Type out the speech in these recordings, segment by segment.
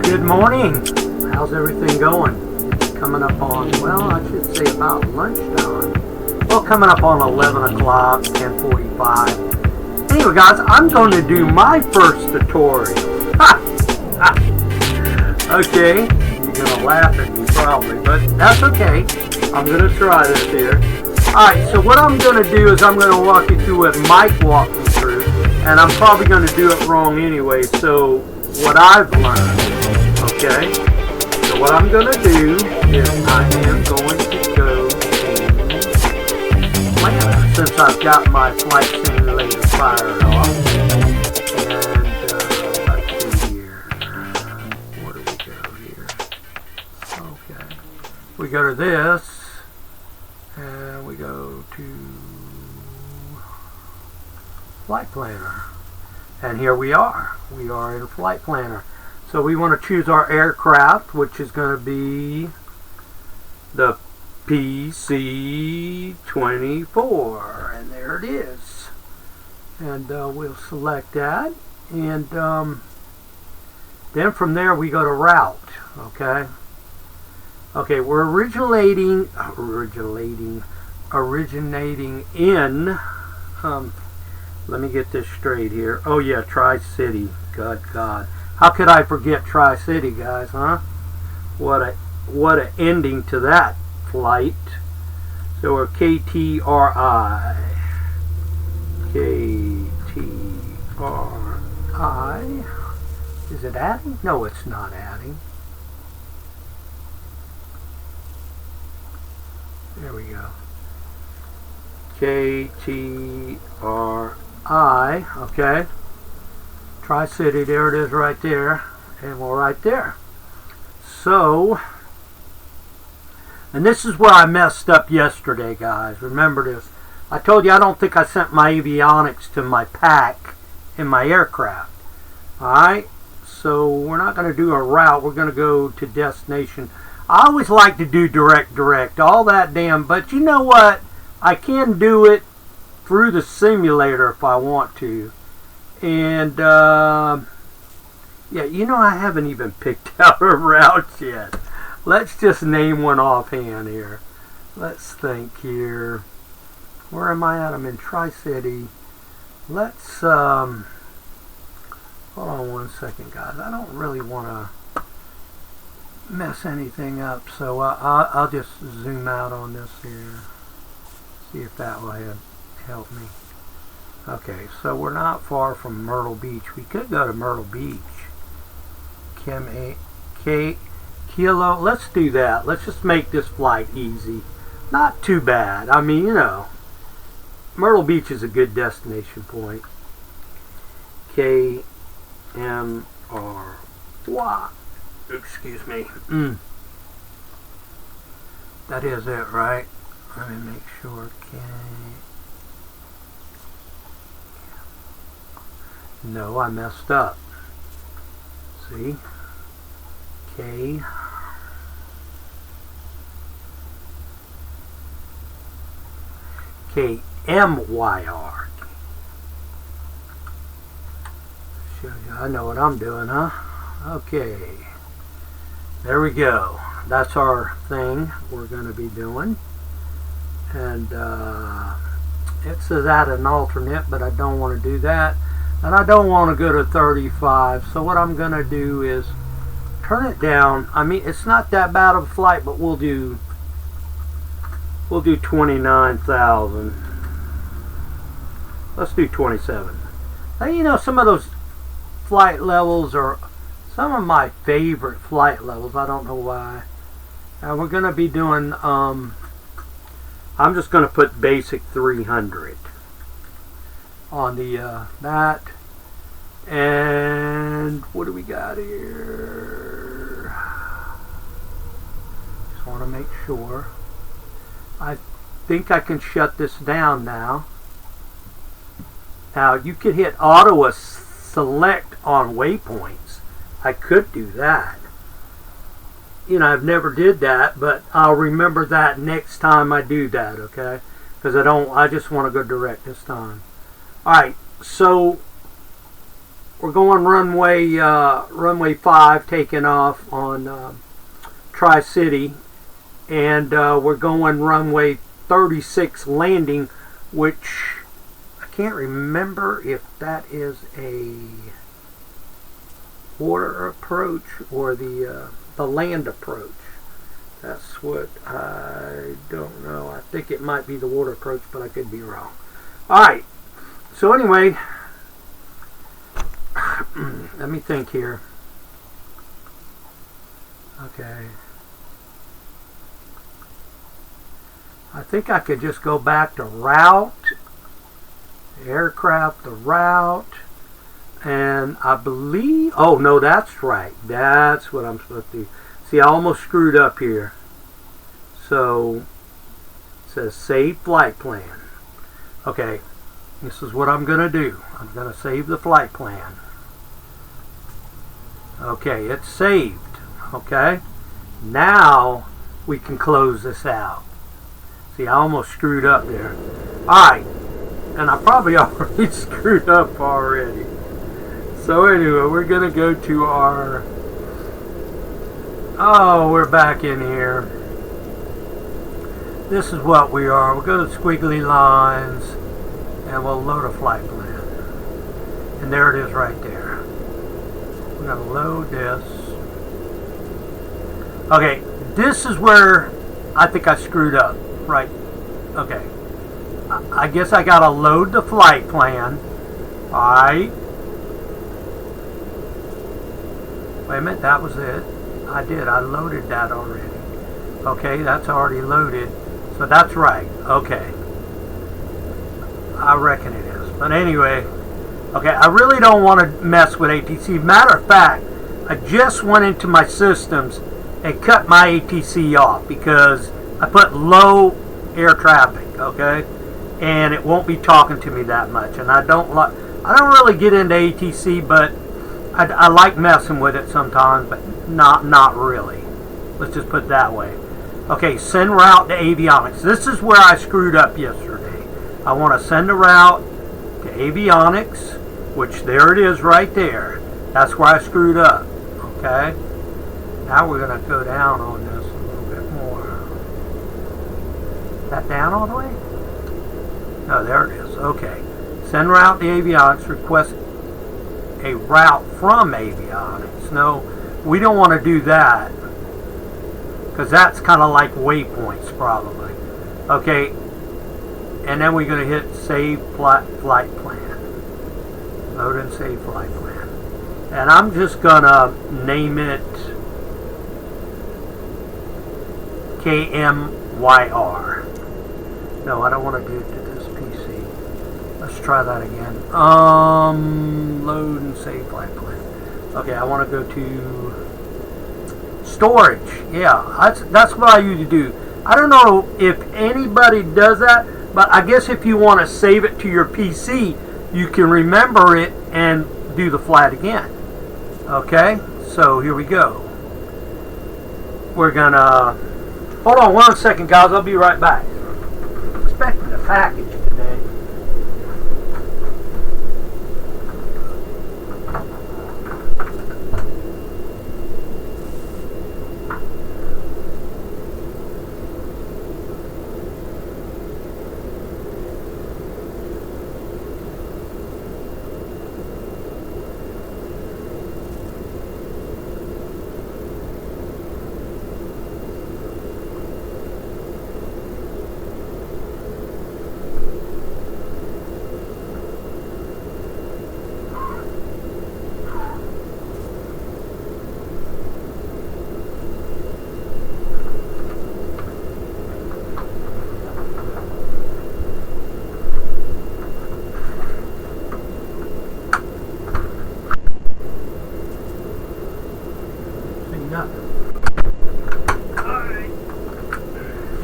Good morning. How's everything going? It's coming up on, well, I should say about lunchtime. Well, coming up on 11 o'clock, 10:45. Anyway, guys, I'm going to do my first tutorial. Okay, you're going to laugh at me probably, but that's okay. I'm going to try this here. Alright, so what I'm going to do is I'm going to walk you through what Mike walked me through, and I'm probably going to do it wrong anyway, so what I've learned, okay? So what I'm going to do is I am going to go to Planner, since I've got my flight simulator fired off. And let's see here. Where do we go here? Okay. We go to this, and we go to Flight Planner. And here we are. We are in Flight Planner. So we want to choose our aircraft, which is going to be the PC-24. And there it is. And we'll select that. And then from there we go to route. Okay. Okay, we're originating in, let me get this straight here. Oh yeah, Tri-City. Good God. How could I forget Tri-City, guys, huh? What a ending to that flight. So we're KTRI. KTRI. Is it adding? No, it's not adding. There we go. KTRI, okay. Tri-City, there it is right there. And we're right there. So, and this is where I messed up yesterday, guys. Remember this. I told you I don't think I sent my avionics to my pack in my aircraft. Alright? So, we're not going to do a route. We're going to go to destination. I always like to do direct, all that damn, but you know what? I can do it through the simulator if I want to. And, yeah, you know, I haven't even picked out a route yet. Let's just name one offhand here. Let's think here. Where am I at? I'm in Tri-City. Let's, hold on one second, guys. I don't really want to mess anything up, so I'll just zoom out on this here, see if that will help me. Okay, so we're not far from Myrtle Beach. We could go to Myrtle Beach. Kilo, let's do that. Let's just make this flight easy. Not too bad. I mean, you know, Myrtle Beach is a good destination point. KMRY. Excuse me. That is it, right? Let me make sure. No, I messed up. See? KMYR. Show you I know what I'm doing, huh? Okay. There we go. That's our thing we're going to be doing. And it says add an alternate, but I don't want to do that. And I don't want to go to 35. So what I'm going to do is turn it down. I mean, it's not that bad of a flight, but we'll do 29,000. Let's do 27. Now, you know, some of those flight levels are some of my favorite flight levels. I don't know why. And we're going to be doing, I'm just going to put basic 300 on the, that. And what do we got here? Just want to make sure. I think I can shut this down now. Now, you could hit auto select on waypoints. I could do that. You know, I've never did that, but I'll remember that next time I do that, okay? Because I just want to go direct this time. Alright, so we're going runway 5, taking off on Tri-City, and we're going runway 36 landing, which I can't remember if that is a water approach or the land approach. That's what I don't know. I think it might be the water approach, but I could be wrong. Alright, so anyway, let me think here. Okay. I think I could just go back to route, aircraft, the route, and I believe, oh no, that's right. That's what I'm supposed to do. See, I almost screwed up here. So, it says save flight plan. Okay, this is what I'm going to do. I'm going to save the flight plan. Okay, it's saved. Okay, now we can close this out. See, I almost screwed up there. Alright, and I probably already screwed up already. So anyway, we're going to go to our... Oh, we're back in here. This is what we are. We'll go to squiggly lines, and we'll load a flight plan. And there it is right there. We're going to load this. Okay, this is where I think I screwed up. Right. Okay. I guess I got to load the flight plan. Alright. Wait a minute, that was it. I did. I loaded that already. Okay, that's already loaded. So that's right. Okay. I reckon it is. But anyway, okay, I really don't want to mess with ATC. Matter of fact, I just went into my systems and cut my ATC off because I put low air traffic, okay? And it won't be talking to me that much. And I don't really get into ATC, but I like messing with it sometimes, but not really. Let's just put it that way. Okay, send route to avionics. This is where I screwed up yesterday. I want to send a route to avionics, which there it is right there. That's where I screwed up. Okay? Now we're going to go down on this a little bit more. Is that down all the way? No, there it is. Okay. Send route to avionics. Request a route from avionics. No, we don't want to do that, because that's kind of like waypoints probably. Okay, and then we're going to hit save flight plan. Load and save flight plan. And I'm just going to name it KMYR. No, I don't want to do it to this PC. Let's try that again. Load and save flight plan. Okay, I want to go to storage. Yeah, that's what I usually do. I don't know if anybody does that, but I guess if you want to save it to your PC, you can remember it and do the flight again. Okay, so here we go. We're gonna hold on 1 second, guys. I'll be right back. Expecting a package today.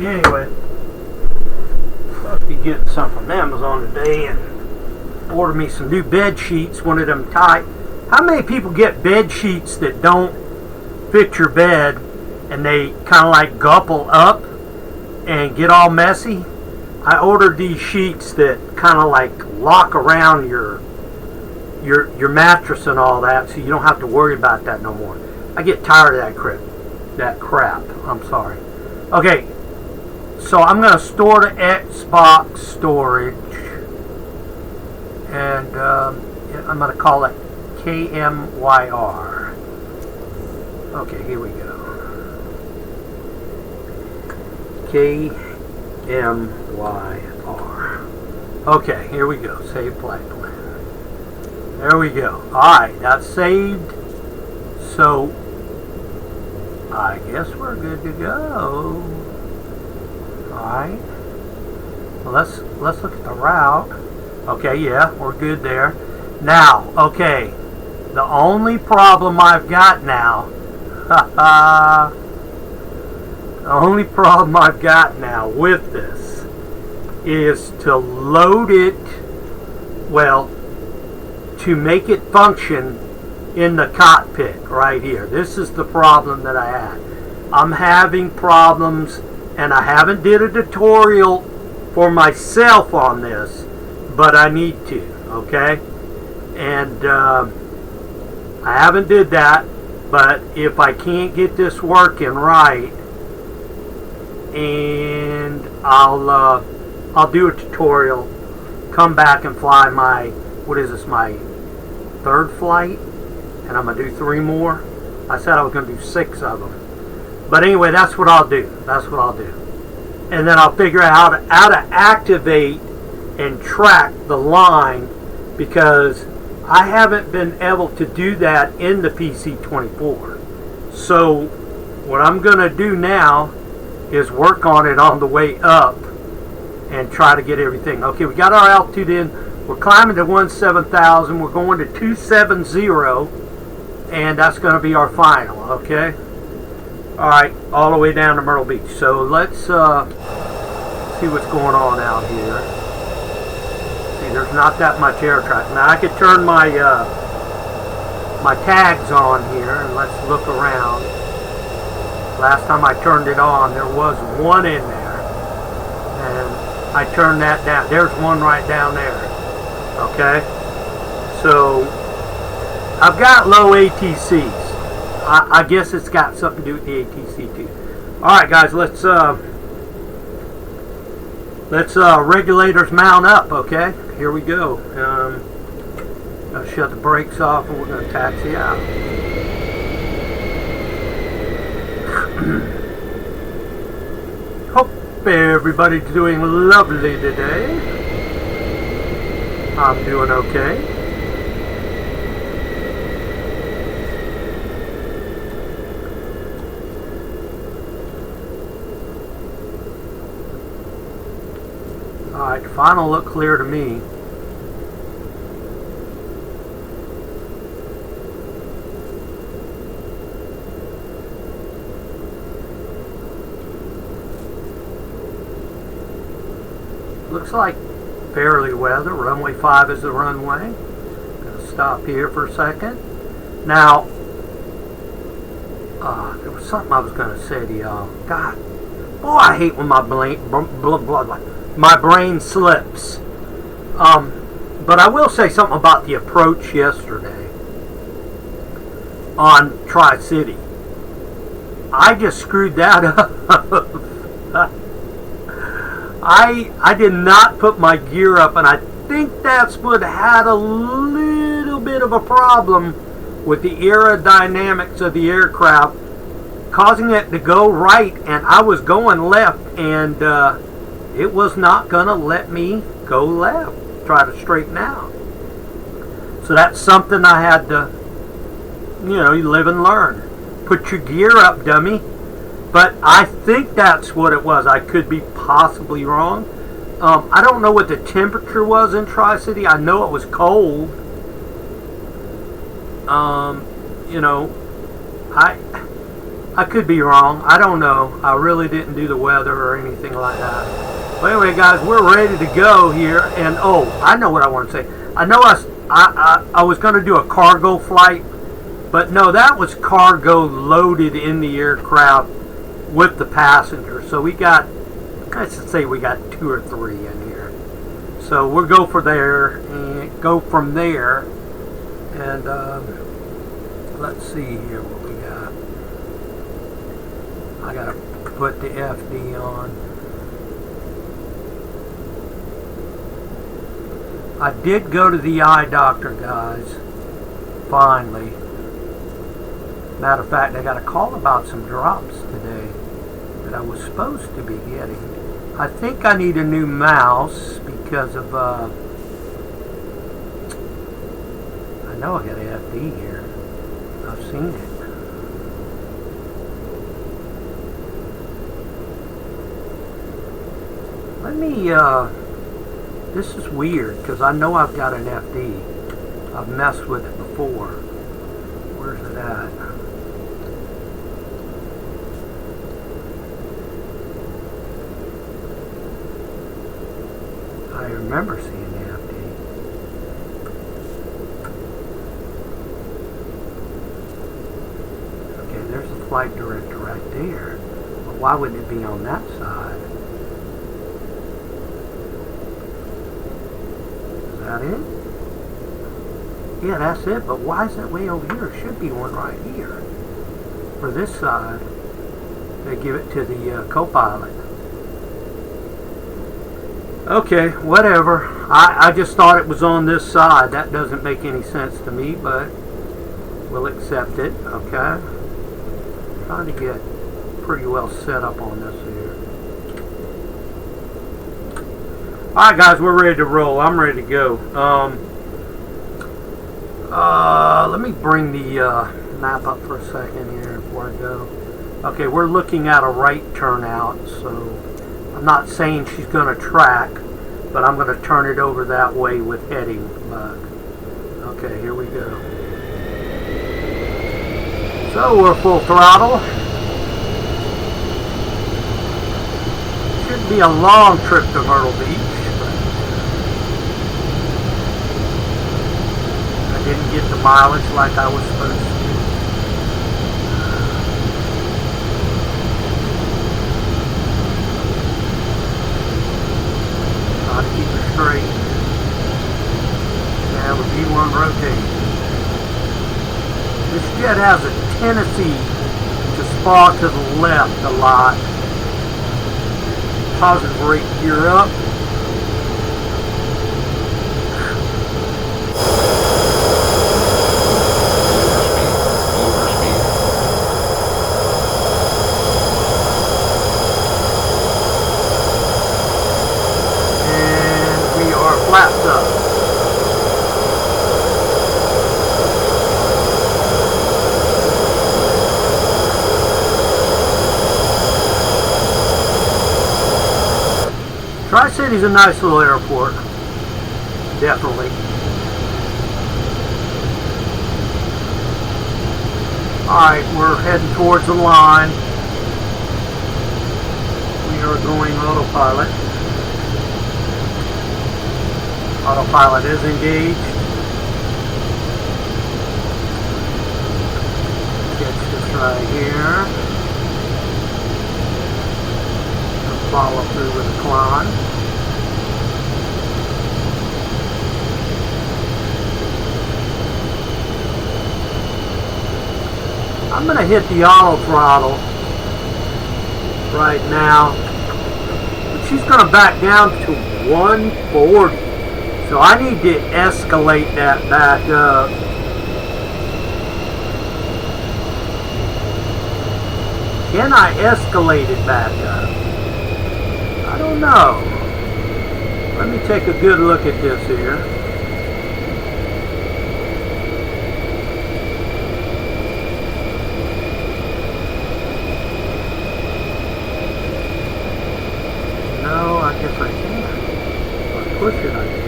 Anyway, supposed to be getting something from Amazon today and order me some new bed sheets, one of them tight. How many people get bed sheets that don't fit your bed and they kind of like gupple up and get all messy? I ordered these sheets that kind of like lock around your your mattress and all that, so you don't have to worry about that no more. I get tired of that crap. I'm sorry. Okay, so I'm going to store the Xbox storage, and I'm going to call it KMYR. Okay, here we go. KMYR. Okay, here we go. Save flight plan. There we go. Alright, that's saved. So, I guess we're good to go. Alright. Well, let's look at the route. Okay, yeah, we're good there. Now, okay, the only problem I've got now, the only problem I've got now with this is to load it, well, to make it function in the cockpit right here. This is the problem that I had. I'm having problems, and I haven't did a tutorial for myself on this, but I need to, okay? And I haven't did that, but if I can't get this working right, and I'll do a tutorial, come back and fly my, what is this, my third flight, and I'm going to do 3 more. I said I was going to do 6 of them. But anyway, that's what I'll do. That's what I'll do. And then I'll figure out how to activate and track the line, because I haven't been able to do that in the PC-24. So what I'm going to do now is work on it on the way up and try to get everything. Okay, we got our altitude in. We're climbing to 17,000. We're going to 270, and that's going to be our final, okay? Alright, all the way down to Myrtle Beach. So let's see what's going on out here. See, there's not that much air traffic. Now I could turn my my tags on here, and let's look around. Last time I turned it on, there was one in there, and I turned that down. There's one right down there. Okay, so I've got low ATCs. I guess it's got something to do with the ATC too. All right, guys, let's regulators mount up. Okay, here we go. I'll shut the brakes off, and we're going to taxi out. Hope everybody's doing lovely today. I'm doing okay. Alright, the final look clear to me. Looks like fairly weather. Runway 5 is the runway. Gonna stop here for a second. Now, there was something I was gonna say to y'all. God, boy, I hate when my brain slips. But I will say something about the approach yesterday on Tri-City. I just screwed that up. I did not put my gear up, and I think that's what had a little bit of a problem with the aerodynamics of the aircraft, causing it to go right, and I was going left, and it was not going to let me go left, try to straighten out. So that's something I had to, you live and learn. Put your gear up, dummy. But I think that's what it was. I could be possibly wrong. I don't know what the temperature was in Tri-City. I know it was cold. I could be wrong. I don't know. I really didn't do the weather or anything like that. But anyway, guys, we're ready to go here. And I know what I want to say. I know I was going to do a cargo flight, but no, that was cargo loaded in the aircraft with the passengers. So we got, let's say we got 2 or 3 in here. So we'll go from there And let's see here what we got. I gotta put the FD on. I did go to the eye doctor, guys. Finally. Matter of fact, I got a call about some drops today that I was supposed to be getting. I think I need a new mouse because of, I know I got an FD here. I've seen it. Let me, this is weird because I know I've got an FD. I've messed with it before. Where's it at? I remember seeing the FD. Okay, there's the flight director right there. But why wouldn't it be on that side? Is that it? Yeah, that's it. But why is that way over here? There should be one right here. For this side, they give it to the co-pilot. Okay, whatever. I just thought it was on this side. That doesn't make any sense to me, but we'll accept it. Okay. Trying to get pretty well set up on this here. Alright guys, we're ready to roll. I'm ready to go. Let me bring the map up for a second here before I go. Okay, we're looking at a right turnout, so I'm not saying she's going to track, but I'm going to turn it over that way with heading bug. Okay, here we go. So we're full throttle. Shouldn't be a long trip to Myrtle Beach, but I didn't get the mileage like I was supposed to. Trying to keep it straight. Now the V1 rotates. This jet has a tendency to spar to the left a lot. Positive brake gear up. And we are flaps up. Tri-City's a nice little airport. Definitely. Alright, we're heading towards the line. We are going autopilot. Autopilot is engaged. Catch this right here. Follow through with the climb. I'm going to hit the auto throttle right now. But she's going to back down to 140. So I need to escalate that back up. Can I escalate it back up? I don't know. Let me take a good look at this here. No, I guess I can. I'll push it, I can.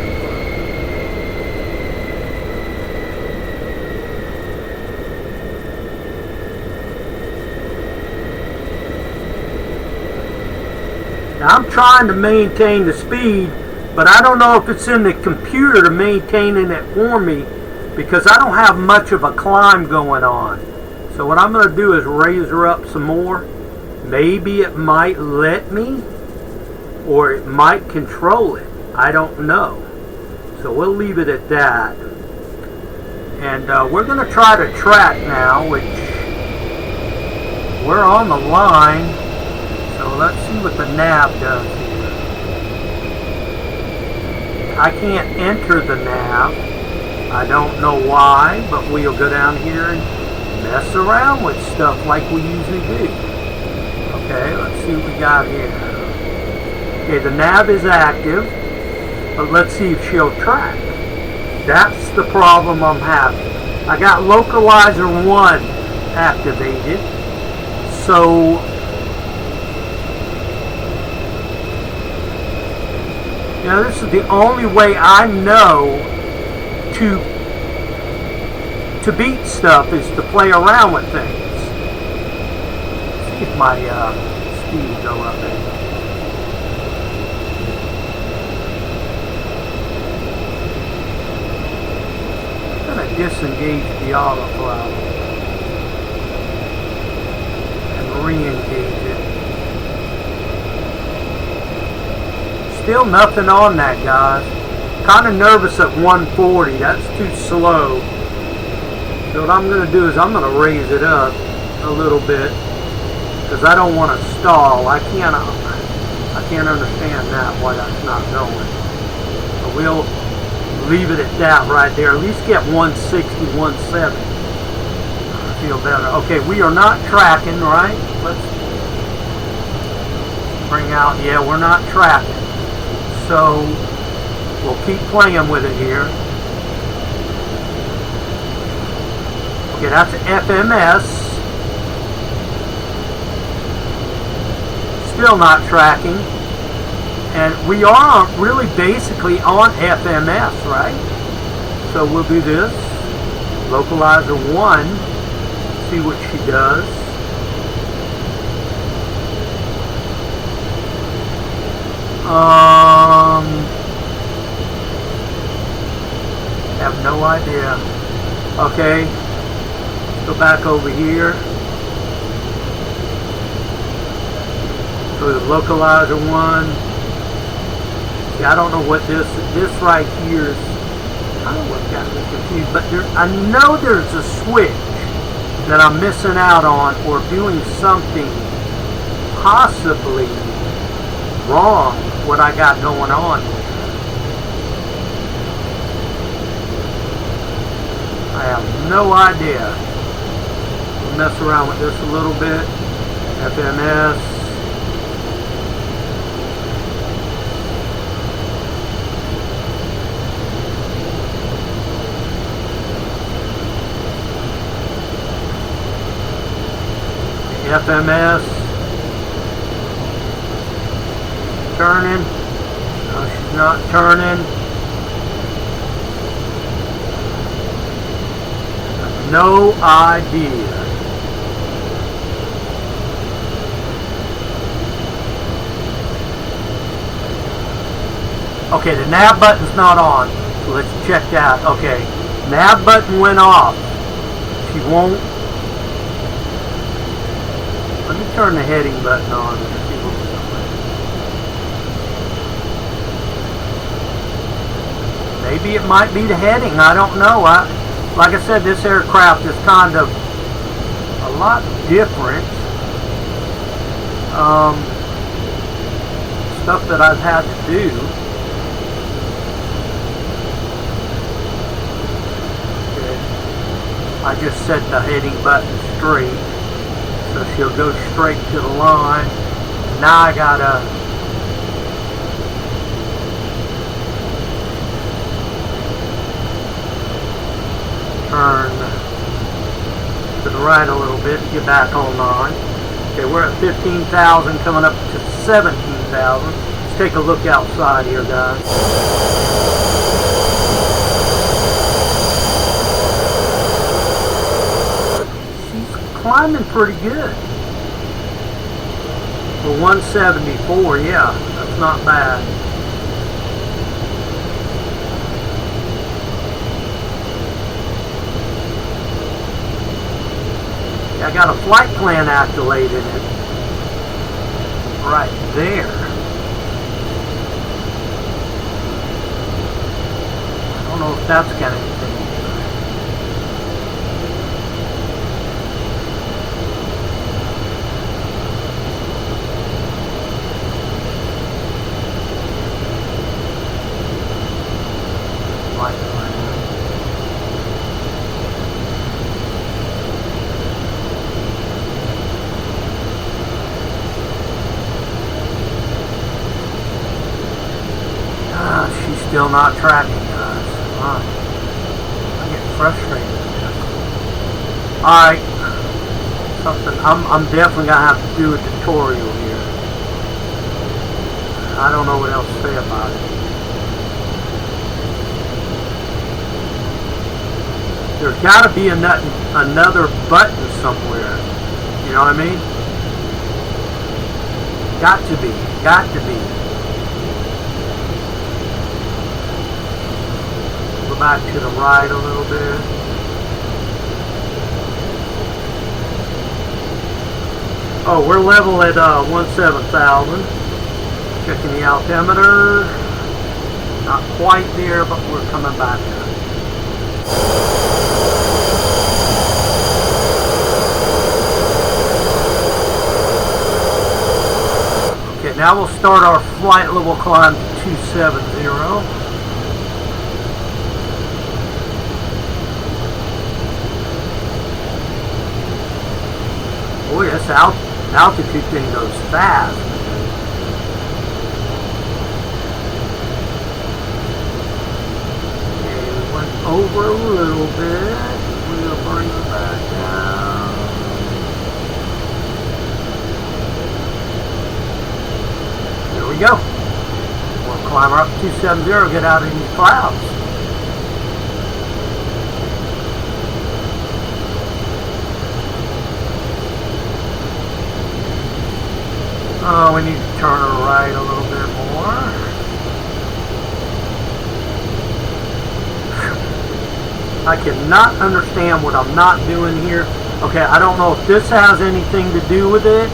Now, I'm trying to maintain the speed, but I don't know if it's in the computer to maintaining it for me because I don't have much of a climb going on. So what I'm going to do is raise her up some more. Maybe it might let me, or it might control it. I don't know. So we'll leave it at that. And we're going to try to track now, which we're on the line. So let's see what the nav does here. I can't enter the nav. I don't know why, but we'll go down here and mess around with stuff like we usually do. Okay, let's see what we got here. Okay, the nav is active, but let's see if she'll track. That's the problem I'm having. I got localizer 1 activated, so you know, this is the only way I know to beat stuff is to play around with things. Let's see if my speed will go up there. I'm going to disengage the autopilot and re-engage it. Still nothing on that, guys. Kind of nervous at 140. That's too slow. So what I'm going to do is I'm going to raise it up a little bit because I don't want to stall. I can't understand that, why that's not going. So we'll leave it at that right there. At least get 160, 170. I feel better. Okay, we are not tracking, right? Let's bring out, yeah, we're not tracking. So we'll keep playing with it here. Okay, that's FMS. Still not tracking. And we are really basically on FMS, right? So we'll do this. Localizer 1. See what she does. Have no idea. Okay. Go back over here. Go to localizer 1. See, I don't know what this right here is. I don't know what got me confused, but I know there's a switch that I'm missing out on or doing something possibly wrong what I got going on here. I have no idea. We'll mess around with this a little bit. FMS. FMS. Turning. No, she's not turning. No idea. Okay, the nav button's not on. So let's check that. Okay, nav button went off. She won't. Let me turn the heading button on and see what's going on. Maybe it might be the heading. I don't know. Like I said, this aircraft is kind of a lot different. Stuff that I've had to do. Okay. I just set the heading button straight. So she'll go straight to the line. Now I gotta turn to the right a little bit to get back online. Okay, we're at 15,000 coming up to 17,000. Let's take a look outside here, guys. She's climbing pretty good. For 174, yeah, that's not bad. I got a flight plan activated right there. I don't know if that's got anything. still not tracking, guys. I get frustrated with this. Alright. Something I'm definitely gonna have to do a tutorial here. I don't know what else to say about it. There's gotta be another button somewhere. You know what I mean? Got to be. Got to be. Go back to the right a little bit. Oh, we're level at 17,000. Checking the altimeter. Not quite there, but we're coming back there. Okay, now we'll start our flight level climb to 270. Boy, this altitude thing goes fast. Okay, we went over a little bit. We'll bring it back down. There we go. We'll climb up to 270, get out of these clouds. Oh, we need to turn her right a little bit more. I cannot understand what I'm not doing here. Okay, I don't know if this has anything to do with it.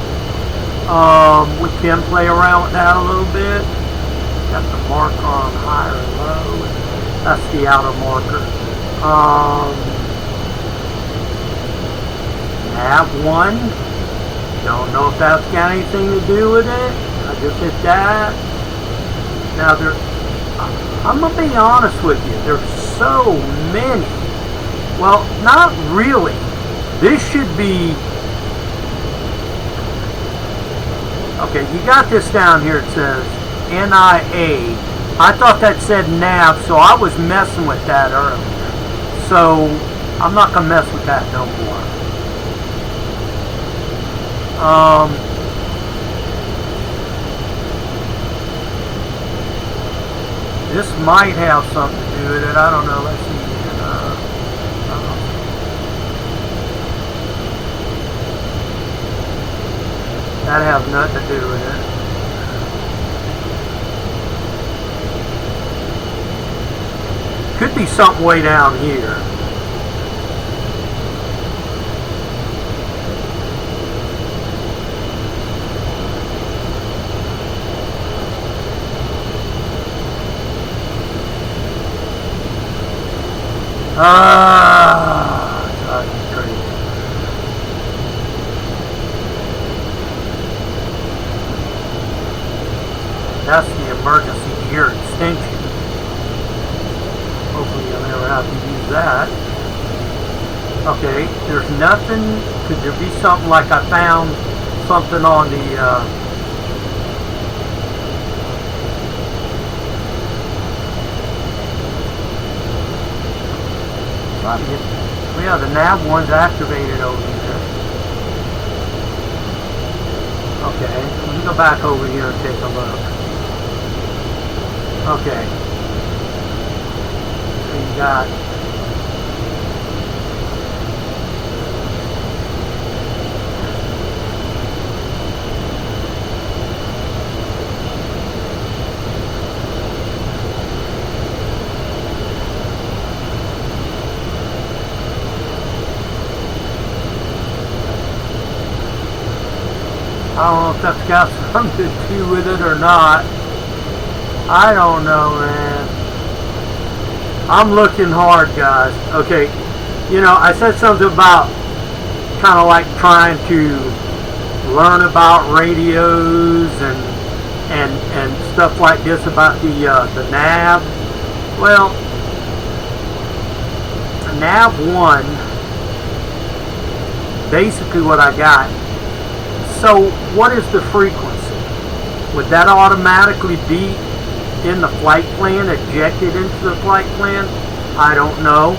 We can play around with that a little bit. Got the marker on higher and low. That's the outer marker. Nav 1. Don't know if that's got anything to do with it. I just hit that. Now I'm gonna be honest with you. There's so many. Well, not really. This should be. Okay, you got this down here. It says NIA. I thought that said nav, so I was messing with that earlier. So I'm not gonna mess with that no more. This might have something to do with it. I don't know. Let's see. That has nothing to do with it. Could be something way down here. That's crazy. That's the emergency gear extension. Hopefully you'll never have to use that. Okay, there's nothing. Could there be something like I found something on the yeah, the nav one's activated over here. Okay, let me go back over here and take a look. Okay. So you got I don't know if that's got something to do with it or not. I don't know, man. I'm looking hard, guys. Okay, you know, I said something about kind of like trying to learn about radios and stuff like this about the nav. Well, nav 1, basically what I got. So what is the frequency? Would that automatically be in the flight plan, ejected into the flight plan. I don't know.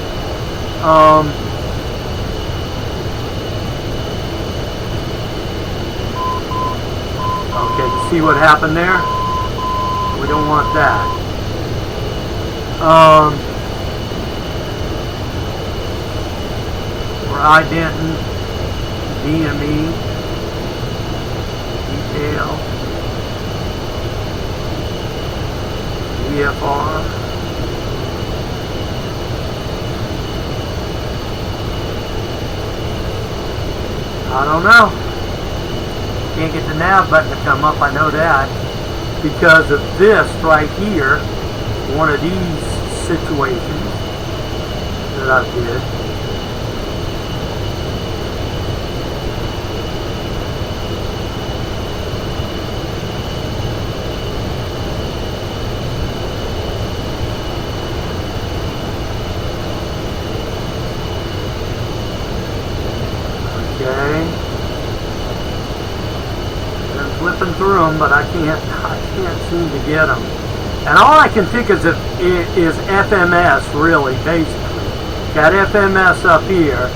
Okay, you see what happened there? We don't want that. We're identing DME detail VFR. I don't know. Can't get the nav button to come up, I know that, because of this right here, one of these situations that I did. Flipping through them, but I can't seem to get them. And all I can think is FMS, really, basically. Got FMS up here.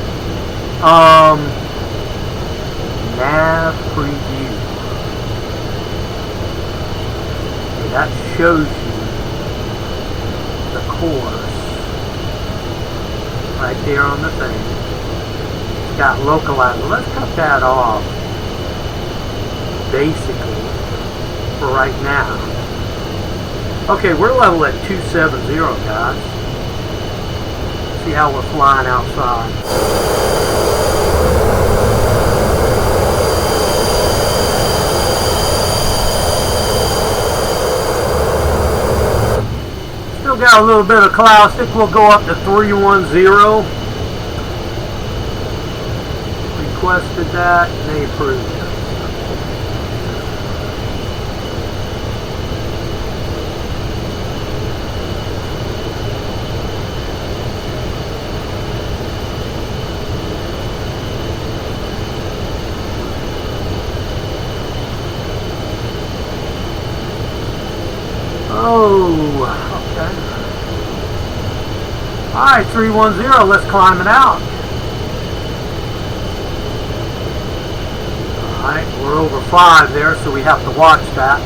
Nav preview. Okay, that shows you the course right there on the thing. It's got localizer. Let's cut that off. Basically, for right now. Okay, we're level at 270, guys. See how we're flying outside. Still got a little bit of cloud. I think we'll go up to 310. Requested that, and they approved it. Oh, okay. Alright, 310, let's climb it out. Alright, we're over 5 there, so we have to watch that.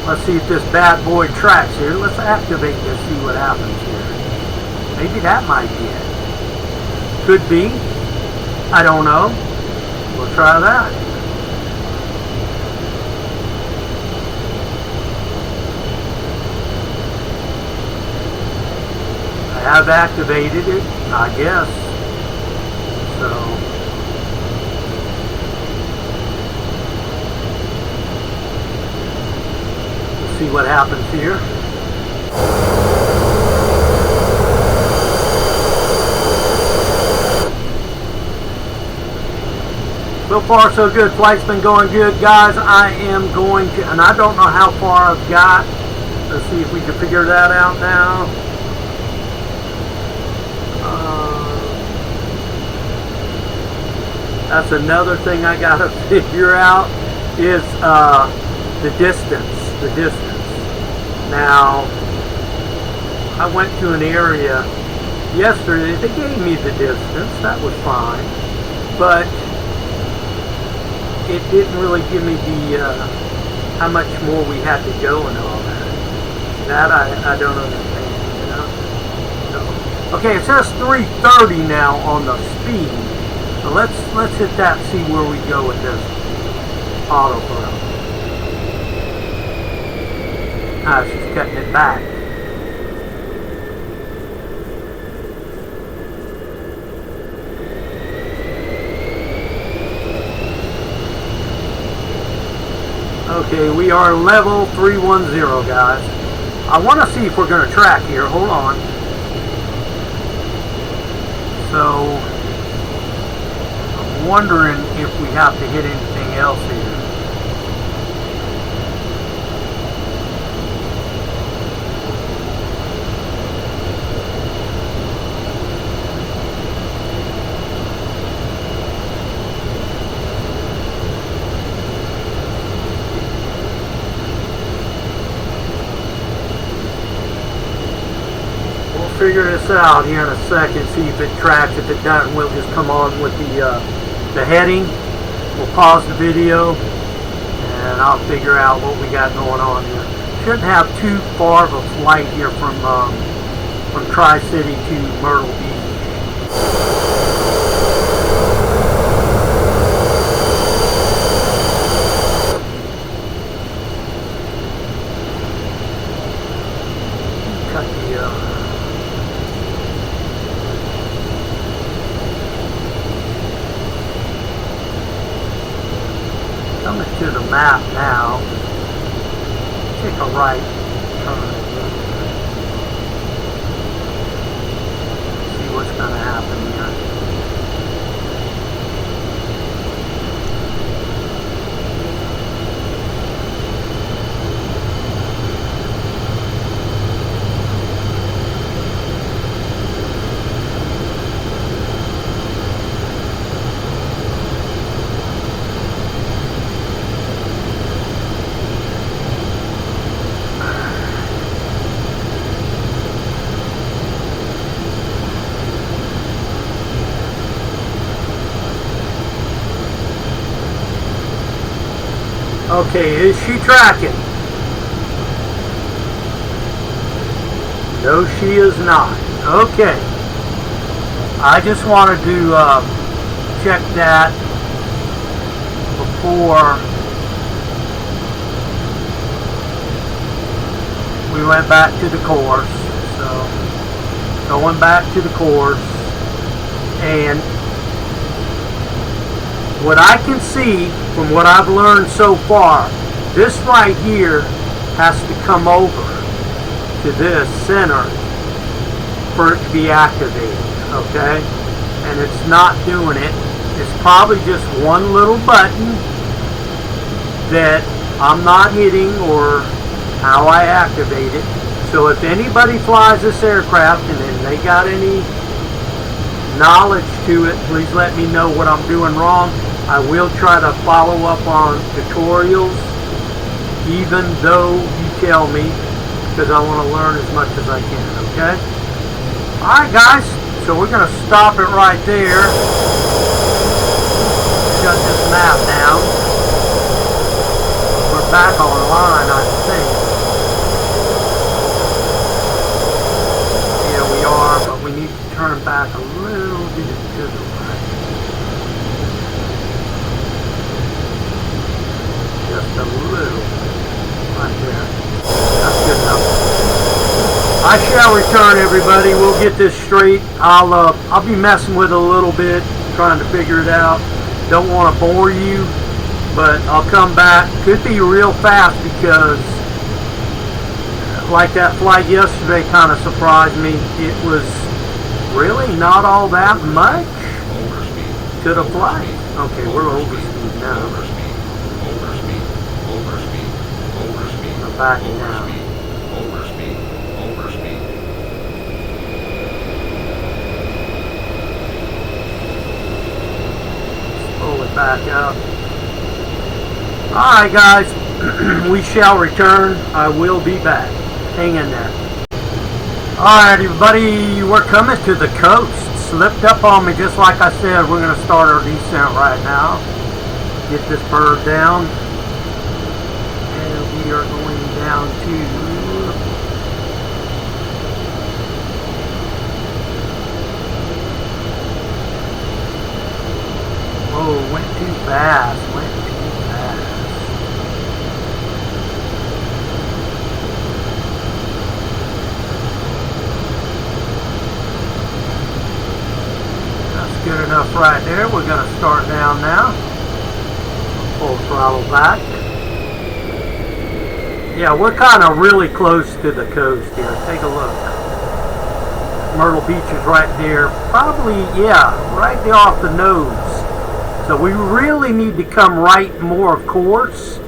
Let's see if this bad boy tracks here. Let's activate this, see what happens here. Maybe that might be it. Could be. I don't know. We'll try that. I have activated it, I guess. So we'll see what happens here. So far so good. Flight's been going good, guys. I am going to, and I don't know how far I've got. Let's see if we can figure that out now. That's another thing I gotta figure out is the distance. Now, I went to an area yesterday. They gave me the distance. That was fine, but it didn't really give me the how much more we had to go and all that. That I don't understand. You know? So, okay, it says 330 now on the speed. So let's hit that and see where we go with this autoflow. Ah, she's cutting it back. Okay, we are level 310, guys. I want to see if we're going to track here. Hold on. So wondering if we have to hit anything else here. figure this out here in a second, see if it tracks. If it doesn't, we'll just come on with the heading. We'll pause the video, and I'll figure out what we got going on here. Shouldn't have too far of a flight here from Tri-City to Myrtle Beach. Cut the coming to the map now. Take a right turn. See what's going to happen here. Okay, is she tracking? No, she is not. Okay. I just wanted to check that before we went back to the course. So, going back to the course, and what I can see from what I've learned so far, this right here has to come over to this center for it to be activated, okay? And it's not doing it. It's probably just one little button that I'm not hitting or how I activate it. So if anybody flies this aircraft and then they got any knowledge to it, please let me know what I'm doing wrong. I will try to follow up on tutorials, even though you tell me, because I want to learn as much as I can, okay? Alright guys, so we're going to stop it right there. Shut this map down. We're back online, I think. Yeah, we are, but we need to turn back a little bit to the right. Just a little, right there. That's good enough. I shall return, everybody. We'll get this straight. I'll be messing with it a little bit, trying to figure it out. Don't want to bore you, but I'll come back. Could be real fast because, like that flight yesterday, kind of surprised me. It was really not all that much to the flight. Okay, we're overspeed now. Backing down. Pull it back up. Alright guys, we shall return. I will be back. Hang in there. Alright everybody, we're coming to the coast. Slipped up on me just like I said. We're going to start our descent right now. Get this bird down. And we are going down to whoa, went too fast, That's good enough right there. We're going to start down now. Full throttle back. Yeah, we're kind of really close to the coast here. Take a look. Myrtle Beach is right there. Probably, yeah, right there off the nose. So we really need to come right more, of course,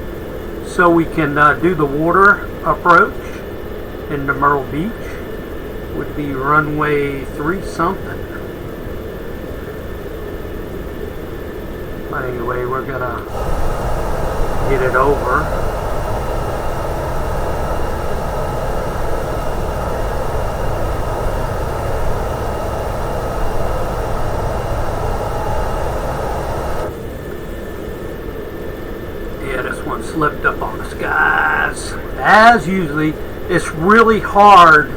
so we can do the water approach into Myrtle Beach. Would be runway 3 something. But anyway, we're gonna get it over. one slipped up on us, guys. As usually, it's really hard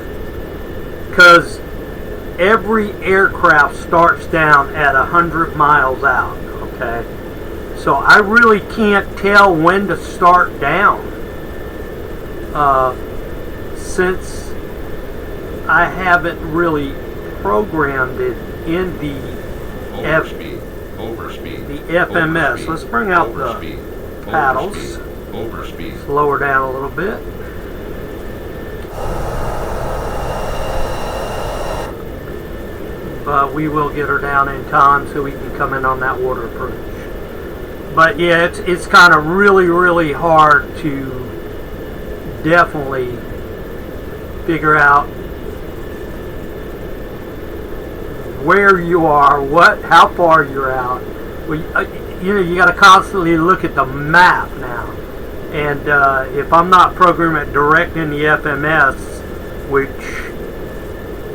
because every aircraft starts down at 100 miles out, okay? So I really can't tell when to start down. Since I haven't really programmed it in the FMS. Let's bring out the paddles. Slow her down a little bit. But we will get her down in time so we can come in on that water approach. But yeah, it's kind of really hard to definitely figure out where you are, how far you're out. Well, you know, you got to constantly look at the map now. And if I'm not programming it direct in the FMS, which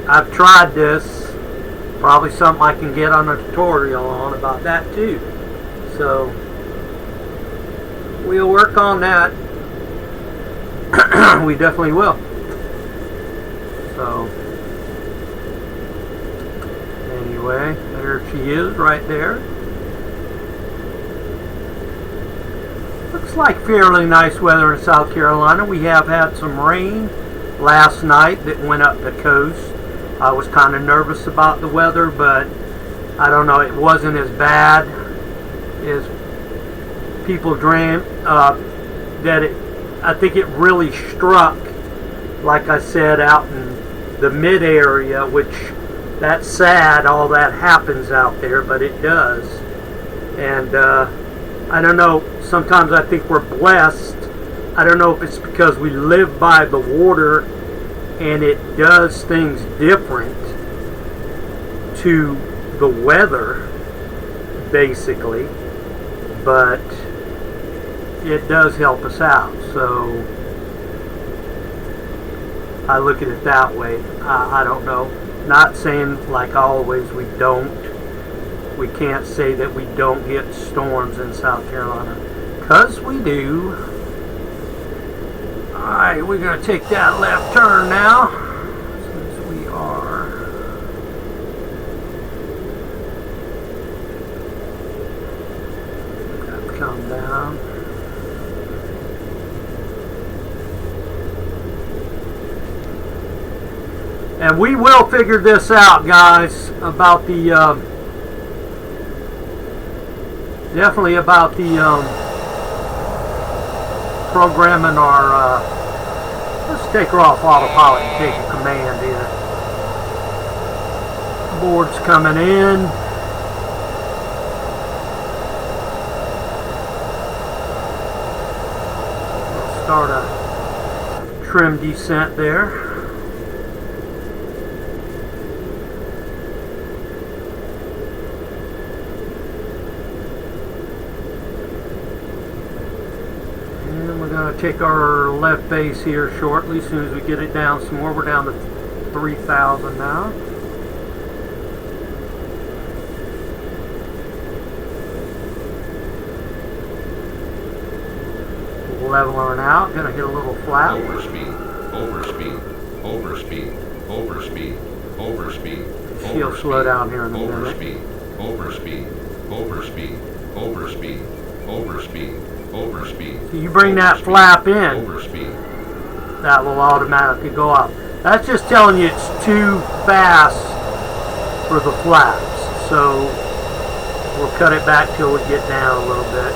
I've tried this, probably something I can get on a tutorial on about that too. So we'll work on that. We definitely will. So anyway, there she is right there. Looks like fairly nice weather in South Carolina. We have had some rain last night that went up the coast. I was kind of nervous about the weather, but I don't know, it wasn't as bad as people dreamed. I think it really struck, like I said, out in the mid area, which that's sad, all that happens out there, but it does. And I don't know, sometimes I think we're blessed. I don't know if it's because we live by the water and it does things different to the weather, basically, but it does help us out. So I look at it that way. I don't know. Not saying like always we can't say that we don't get storms in South Carolina, because we do. Alright, we're going to take that left turn now, since we are got to come down. And we will figure this out, guys, about the definitely about the programming our let's take her off autopilot and take a command here. Board's coming in. We'll start a trim descent there. Take our left base here shortly. As soon as we get it down some more, we're down to 3,000 now. Leveling out, gonna hit a little flat. Overspeed. She'll slow down here in a minute. Overspeed. So you bring that flap in, that will automatically go up. That's just telling you it's too fast for the flaps. So we'll cut it back till we get down a little bit.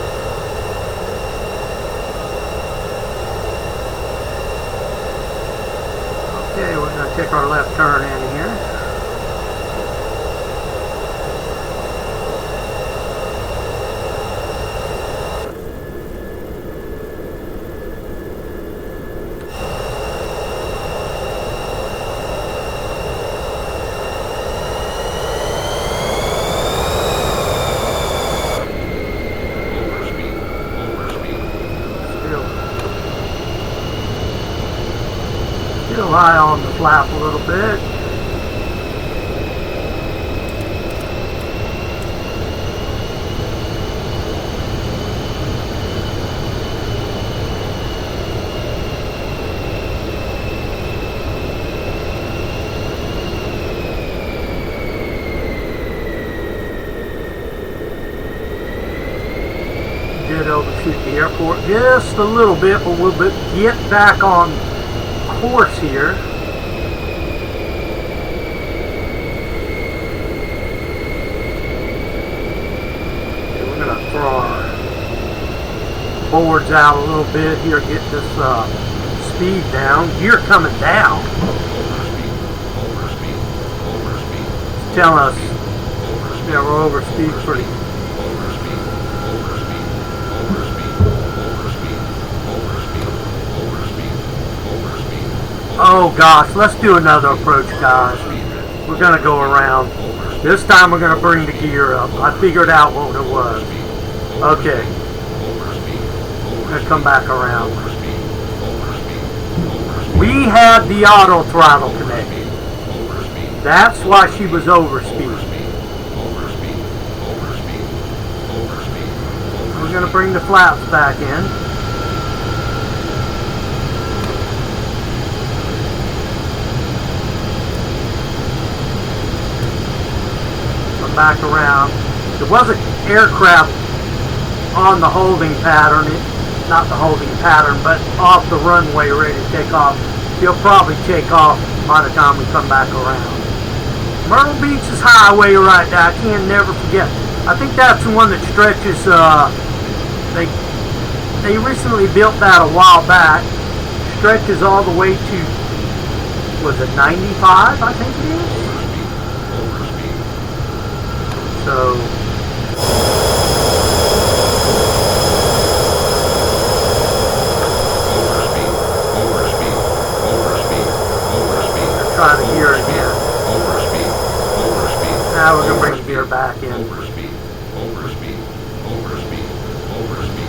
Okay, we're going to take our left turn in here. Still high on the flap a little bit. might overshoot the airport just a little bit, but we'll get back on course here. Okay, we're going to throw our boards out a little bit here, get this speed down. Gear coming down. It's telling us, yeah, we're over speed pretty. Oh gosh, let's do another approach, guys. We're going to go around. This time we're going to bring the gear up. I figured out what it was. Okay. We're going to come back around. We had the auto throttle connected. That's why she was overspeed. We're going to bring the flaps back in. Back around. There was an aircraft on the holding pattern, not the holding pattern, but off the runway ready to take off. He'll probably take off by the time we come back around. Myrtle Beach is highway right now. I can't never forget. I think that's the one that stretches, they recently built that a while back. Stretches all the way to, was it 95, I think it is? So try the gear again. Now we're going to bring the gear back in.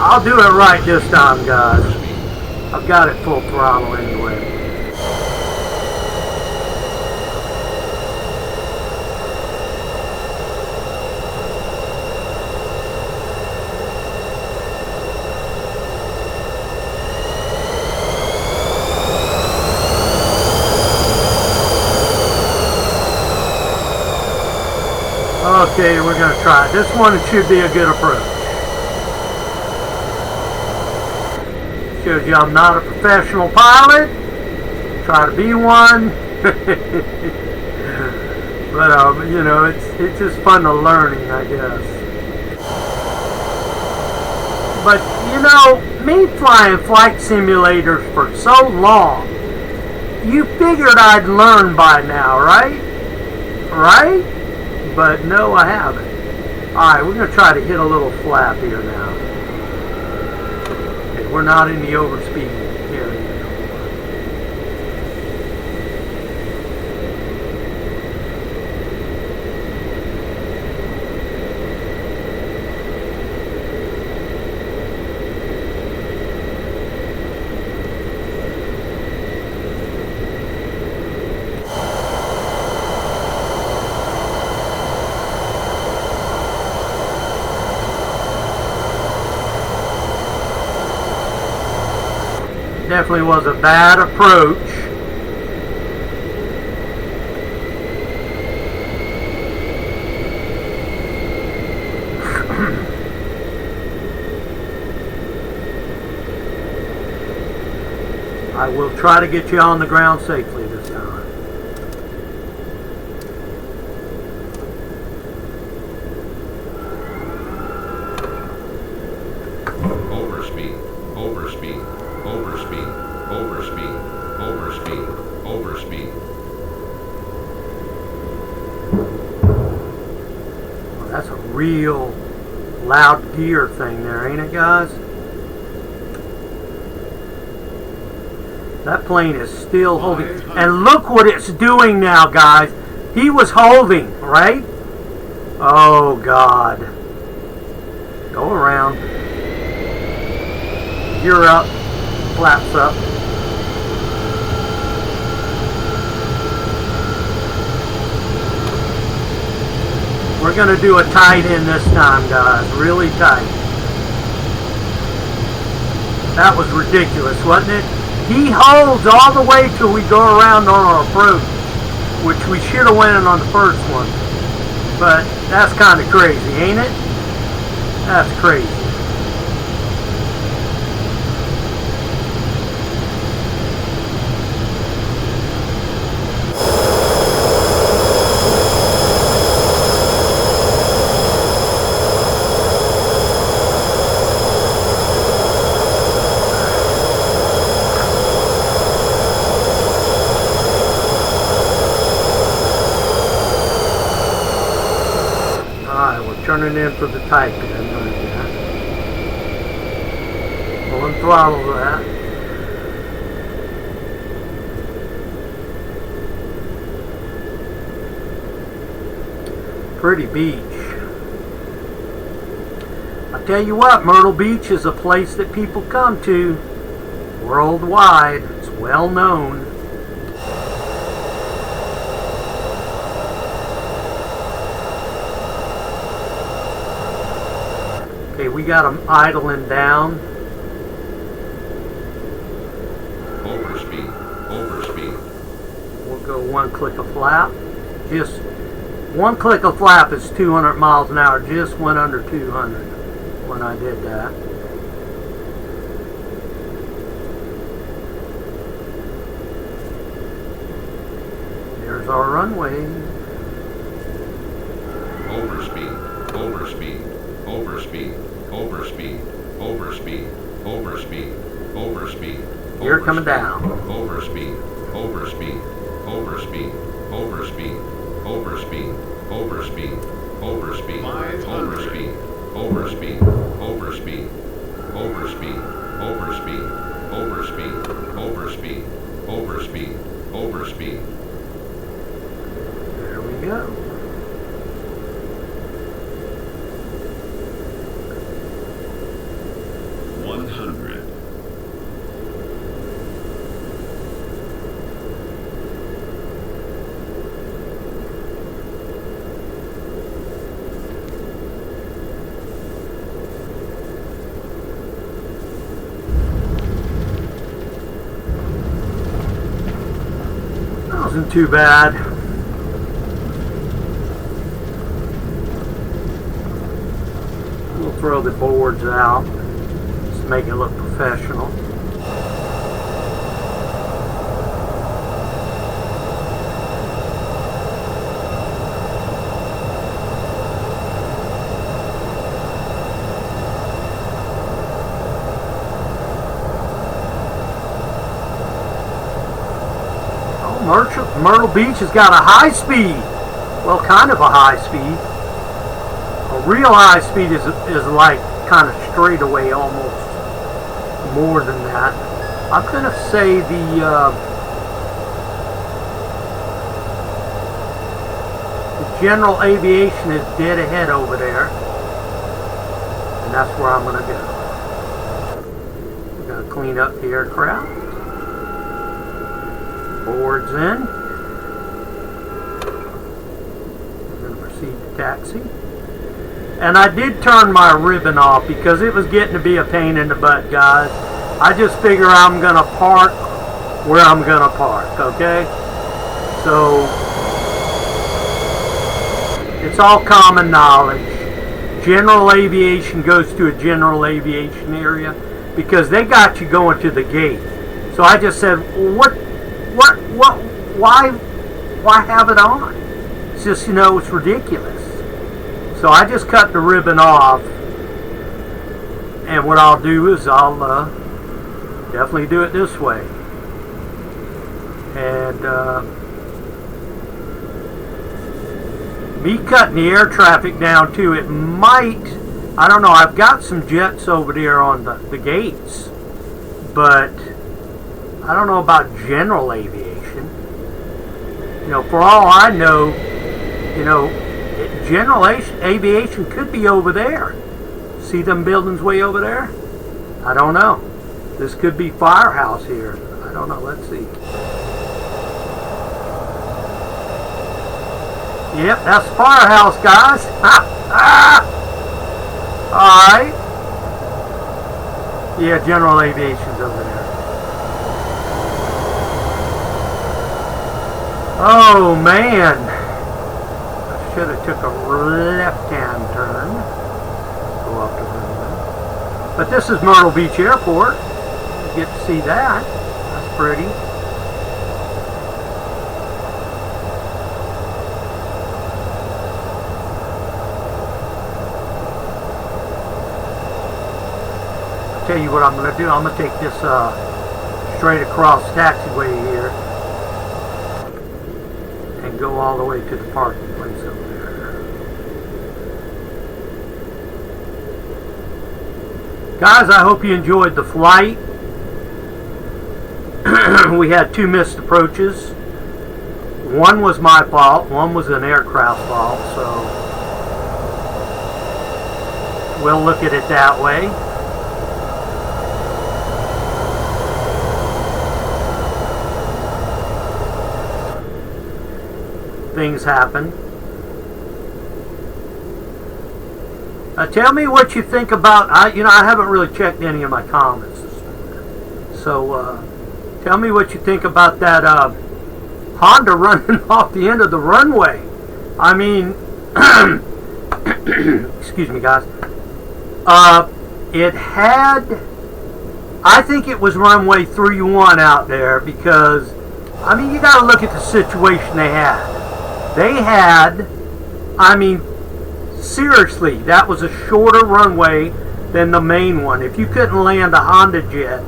I'll do it right this time, guys. I've got it full throttle anyway. Okay, we're going to try it. This one should be a good approach. Shows you I'm not a professional pilot. Try to be one. But, you know, it's just fun to learning, I guess. But, you know, me flying flight simulators for so long, you figured I'd learn by now, right? Right? But no, I haven't. Alright, we're going to try to hit a little flap here now. Okay, we're not in the overspeed area. Definitely was a bad approach. I will try to get you on the ground safely this time. Overspeed, overspeed, overspeed, overspeed, overspeed, overspeed. Well, that's a real loud gear thing there, ain't it, guys? That plane is still holding. And look what it's doing now, guys. He was holding, right? Oh, God. Go around. Gear up. Flaps up. We're going to do a tight end this time, guys. Really tight. That was ridiculous, wasn't it? He holds all the way till we go around on our approach, which we should have went in on the first one. But that's kind of crazy, ain't it? That's crazy. turning in for the typing. I know that. Pulling throttle that. Pretty beach. I tell you what, Myrtle Beach is a place that people come to worldwide. It's well known. Okay, we got them idling down. Overspeed. Overspeed. We'll go one click of flap. Just one click of flap is 200 miles an hour. Just went under 200 when I did that. There's our runway. Overspeed. Overspeed. Overspeed. Overspeed. Overspeed. Overspeed. Overspeed. You're coming down. Overspeed. Overspeed. Overspeed. Overspeed. Overspeed. Overspeed. Overspeed. Overspeed. Overspeed. Overspeed. Overspeed. Overspeed. Overspeed. Overspeed. Overspeed. Overspeed. There we go. Wasn't too bad. We'll throw the boards out just to make it look professional. Myrtle Beach has got a high speed. Well, kind of a high speed. A real high speed is like kind of straight away, almost more than that. I'm going to say the general aviation is dead ahead over there. And that's where I'm going to go. We're going to clean up the aircraft. Boards in. Taxi. And I did turn my ribbon off because it was getting to be a pain in the butt, guys. I just figure I'm gonna park where I'm gonna park, okay? So it's all common knowledge. General aviation goes to a general aviation area because they got you going to the gate. So I just said, why have it on? It's just, it's ridiculous. So I just cut the ribbon off, and what I'll do is I'll definitely do it this way. And me cutting the air traffic down too, it might, I don't know, I've got some jets over there on the gates, but I don't know about general aviation. For all I know, general aviation could be over there. See them buildings way over there? I don't know. This could be Firehouse here. I don't know. Let's see. Yep, that's Firehouse, guys. Alright. Yeah, general aviation's over there. Oh, man. Should have took a left-hand turn. Go off the runway. But this is Myrtle Beach Airport. You get to see that. That's pretty. I'll tell you what I'm going to do. I'm going to take this straight across taxiway here and go all the way to the parking place over there. Guys, I hope you enjoyed the flight. We had 2 missed approaches. One was my fault, one was an aircraft fault, so we'll look at it that way. Things happen. Tell me what you think about. I haven't really checked any of my comments this morning. So tell me what you think about that Honda running off the end of the runway. I mean, excuse me, guys. It had. I think it was runway 31 out there because, I mean, you got to look at the situation they had. They had, I mean, seriously, that was a shorter runway than the main one. If you couldn't land a Honda jet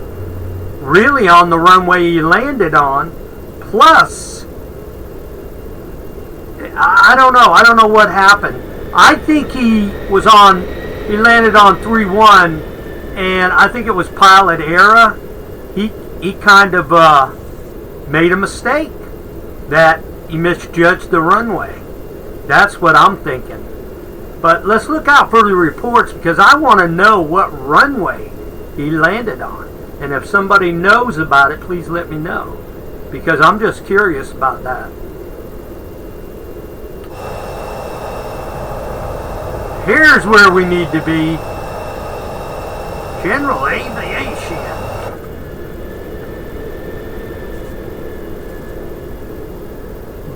really on the runway you landed on, plus, I don't know what happened. I think he landed on 3-1, and I think it was pilot error. He kind of made a mistake that he misjudged the runway. That's what I'm thinking. But let's look out for the reports because I want to know what runway he landed on. And if somebody knows about it, please let me know. Because I'm just curious about that. Here's where we need to be. General aviation.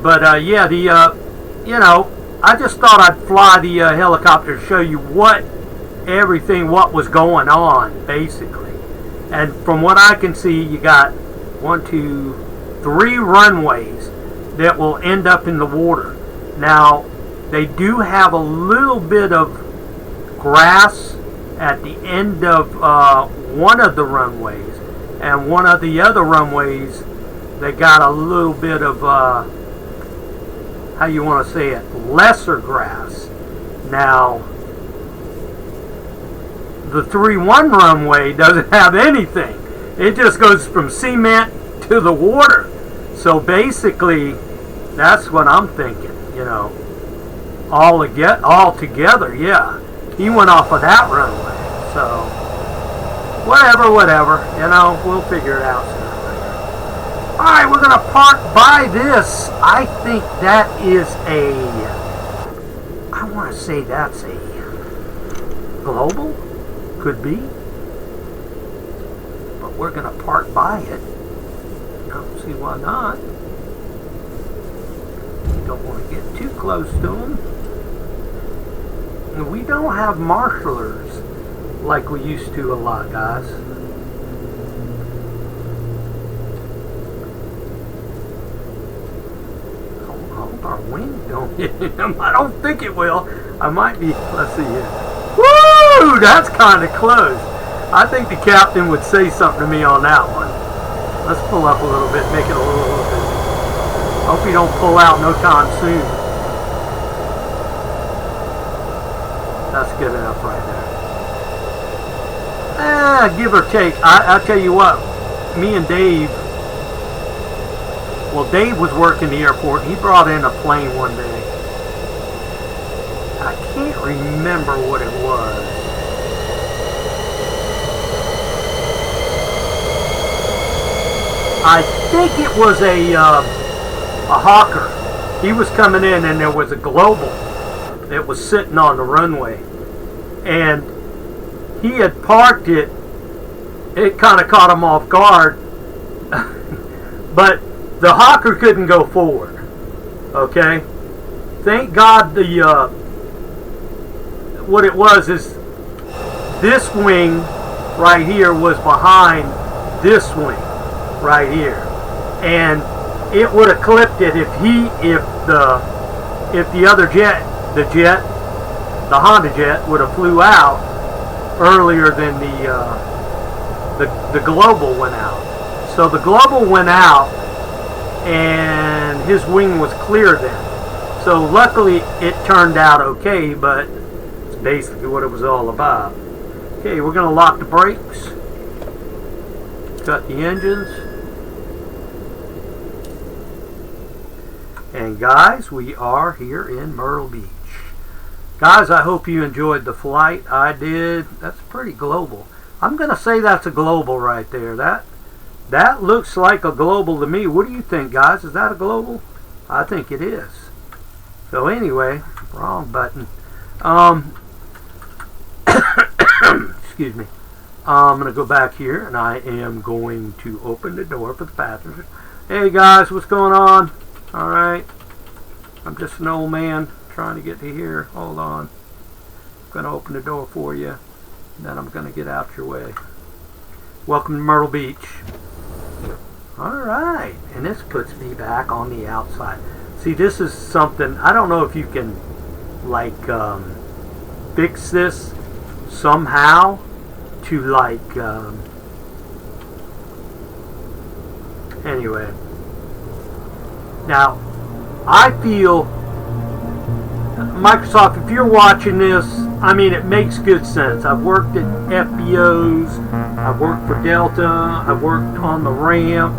But yeah, I just thought I'd fly the helicopter to show you what was going on, basically. And from what I can see, you got 1, 2, 3 runways that will end up in the water. Now, they do have a little bit of grass at the end of one of the runways, and one of the other runways, they got a little bit of how you want to say it, lesser grass. Now, the 3-1 runway doesn't have anything. It just goes from cement to the water. So basically, that's what I'm thinking, all together, yeah. He went off of that runway. So, whatever, we'll figure it out soon. Alright, we're going to park by this. I think that is I want to say that's a Global? Could be. But we're going to park by it. I don't see why not. Don't want to get too close to them. And we don't have marshalers like we used to a lot, guys. Our wing don't hit him. I don't think it will. I might be. Let's see here. Woo! That's kind of close. I think the captain would say something to me on that one. Let's pull up a little bit, make it a little bit. Hope you don't pull out no time soon. That's good enough right there. Give or take. I'll tell you what. Me and Dave. Well, Dave was working the airport. He brought in a plane one day. I can't remember what it was. I think it was a Hawker. He was coming in and there was a Global that was sitting on the runway. And he had parked it. It kind of caught him off guard. But the Hawker couldn't go forward. Okay? Thank God what it was is this wing right here was behind this wing right here. And it would have clipped it if the other jet, the Honda jet would have flew out earlier than the Global went out. So the Global went out and his wing was clear then. So luckily it turned out okay, but it's basically what it was all about. Okay, we're going to lock the brakes. Cut the engines. And guys, we are here in Myrtle Beach. Guys, I hope you enjoyed the flight. I did. That's pretty global. I'm going to say that's a global right there. That looks like a global to me. What do you think, guys? Is that a global? I think it is. So anyway, wrong button. Excuse me. I'm going to go back here, and I am going to open the door for the passengers. Hey guys, what's going on? Alright. I'm just an old man trying to get to here. Hold on. I'm going to open the door for you, and then I'm going to get out your way. Welcome to Myrtle Beach. Alright. And this puts me back on the outside. See, this is something, I don't know if you can, like, fix this somehow to, like, anyway. Now, I feel, Microsoft, if you're watching this, I mean, it makes good sense. I've worked at FBOs, I've worked for Delta, I've worked on the ramp,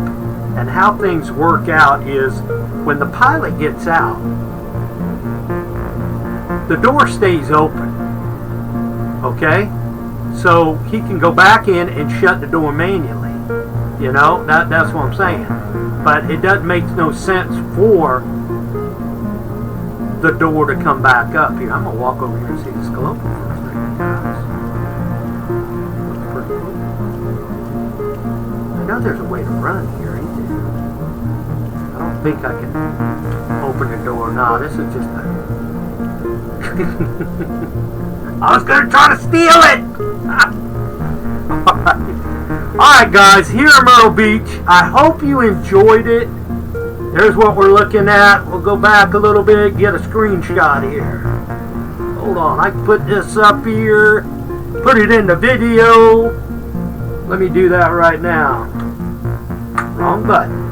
and how things work out is when the pilot gets out, the door stays open, okay? So he can go back in and shut the door manually. You know, that's what I'm saying. But it doesn't make no sense for the door to come back up here. I'm going to walk over here and see this global for a second, guys. Looks pretty cool. I know there's a way to run here, ain't there? I don't think I can open the door. No, this is just a... I was going to try to steal it! Alright guys, here in Myrtle Beach, I hope you enjoyed it. There's what we're looking at. We'll go back a little bit, get a screenshot here. Hold on, I can put this up here, put it in the video. Let me do that right now. Wrong button.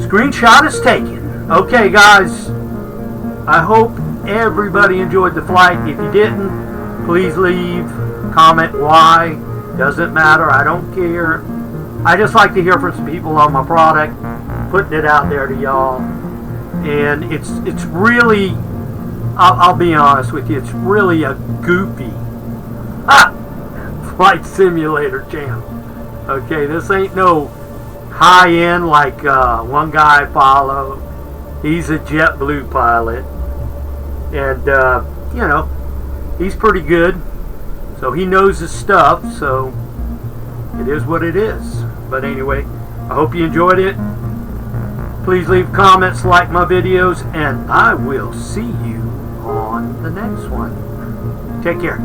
Screenshot is taken. Okay guys, I hope everybody enjoyed the flight. If you didn't, please leave. Comment why. Doesn't matter. I don't care. I just like to hear from some people on my product, putting it out there to y'all. And it's really, I'll be honest with you, it's really a goofy flight simulator channel. Okay, this ain't no high end like one guy I follow. He's a JetBlue pilot, and you know, he's pretty good. So he knows his stuff, so it is what it is. But anyway, I hope you enjoyed it. Please leave comments, like my videos, and I will see you on the next one. Take care.